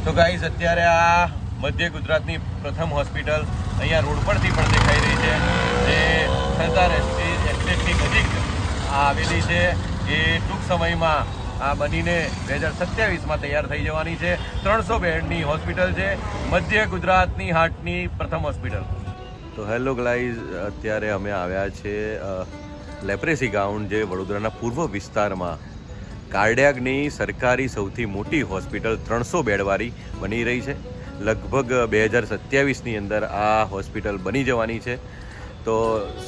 તો ગાઈસ અત્યારે આ મધ્ય ગુજરાતની પ્રથમ હોસ્પિટલ અહીંયા રોડ પરથી પણ દેખાઈ રહી છે, જે સરદાર એસ્ટેટની નજીક આવેલી છે. એ ટૂંક સમયમાં આ બનીને 2027માં તૈયાર થઈ જવાની છે. 300 બેડની હોસ્પિટલ છે, મધ્ય ગુજરાતની હાર્ટની પ્રથમ હોસ્પિટલ. તો હેલો ગાઈઝ, અત્યારે અમે આવ્યા છે લેપ્રેસી ગ્રાઉન્ડ, જે વડોદરાના પૂર્વ વિસ્તારમાં કાર્ડિયાકની સરકારી સૌથી મોટી હોસ્પિટલ 300 બેડવાળી બની રહી છે. લગભગ 2027ની અંદર આ હોસ્પિટલ બની જવાની છે. તો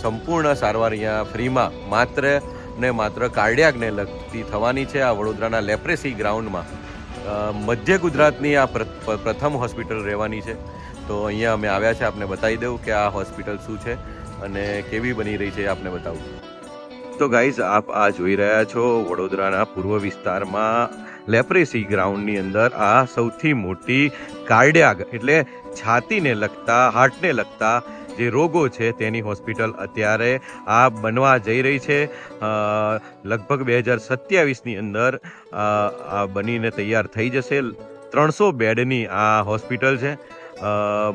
સંપૂર્ણ સારવાર અહીંયા ફ્રીમાં માત્ર કાર્ડિયાકને લગતી થવાની છે. આ વડોદરાના લેપ્રેસી ગ્રાઉન્ડમાં મધ્ય ગુજરાતની આ પ્રથમ હોસ્પિટલ રહેવાની છે. તો અહીંયા અમે આવ્યા છે, આપને બતાવી દઉં કે આ હોસ્પિટલ શું છે અને કેવી બની રહી છે, આપને બતાવું. તો ગાઈઝ, આપ આ જોઈ રહ્યા છો વડોદરાના પૂર્વ વિસ્તારમાં લેપ્રેસી ગ્રાઉન્ડની અંદર આ સૌથી મોટી કાર્ડિયાક એટલે છાતીને લગતા, હાર્ટને લગતા જે રોગો છે તેની હોસ્પિટલ અત્યારે આ બનવા જઈ રહી છે. લગભગ 2027ની અંદર આ બનીને તૈયાર થઈ જશે. 300 બેડની આ હોસ્પિટલ છે,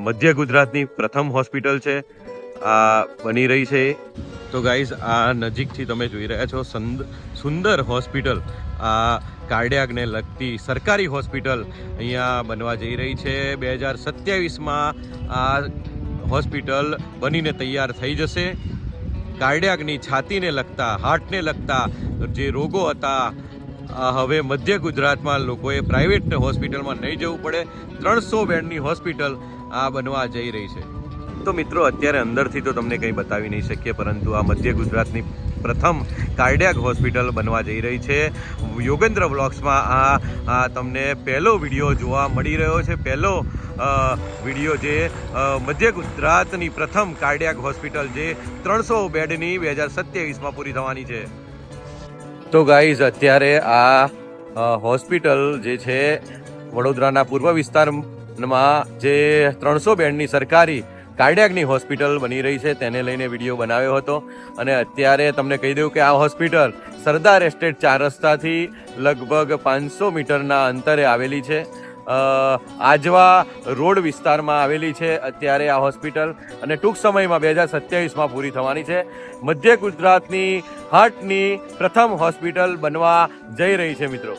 મધ્ય ગુજરાતની પ્રથમ હોસ્પિટલ છે આ બની રહી છે. તો ગાઈઝ, આ નજીકથી તમે જોઈ રહ્યા છો સુંદર હોસ્પિટલ, આ કાર્ડિયાકને લગતી સરકારી હોસ્પિટલ અહીંયા બનવા જઈ રહી છે. 2027માં આ હોસ્પિટલ બનીને તૈયાર થઈ જશે. કાર્ડિયાકની છાતીને લગતા, હાર્ટને લગતા જે રોગો હતા, હવે મધ્ય ગુજરાતમાં લોકોએ પ્રાઇવેટ હોસ્પિટલમાં નહીં જવું પડે. 300 બેડની હોસ્પિટલ આ બનવા જઈ રહી છે. તો મિત્રો, અત્યારે અંદરથી તો તમને કંઈ બતાવી નહીં શકીએ, પરંતુ આ મધ્ય ગુજરાતની પ્રથમ કાર્ડિયાક હોસ્પિટલ બનવા જઈ રહી છે. યોગેન્દ્ર વ્લોગ્સમાં આ તમને પહેલો વિડીયો જોવા મળી રહ્યો છે. પહેલો વિડીયો જે મધ્ય ગુજરાતની પ્રથમ કાર્ડિયાક હોસ્પિટલ જે 300 બેડની 2027માં પૂરી થવાની છે. તો ગાઈઝ, અત્યારે આ હોસ્પિટલ જે છે વડોદરાના પૂર્વ વિસ્તારમાં જે 300 બેડની સરકારી કાર્ડિયાકની હોસ્પિટલ બની રહી છે, તેને લઈને વિડીયો બનાવ્યો હતો. અને અત્યારે તમને કહી દઉં કે આ હોસ્પિટલ સરદાર એસ્ટેટ 4 રસ્તાથી લગભગ 500 મીટરના અંતરે આવેલી છે. આજવા રોડ વિસ્તારમાં આવેલી છે અત્યારે આ હોસ્પિટલ, અને ટૂંક સમયમાં 2027માં પૂરી થવાની છે. મધ્ય ગુજરાતની હાર્ટની પ્રથમ હોસ્પિટલ બનવા જઈ રહી છે મિત્રો.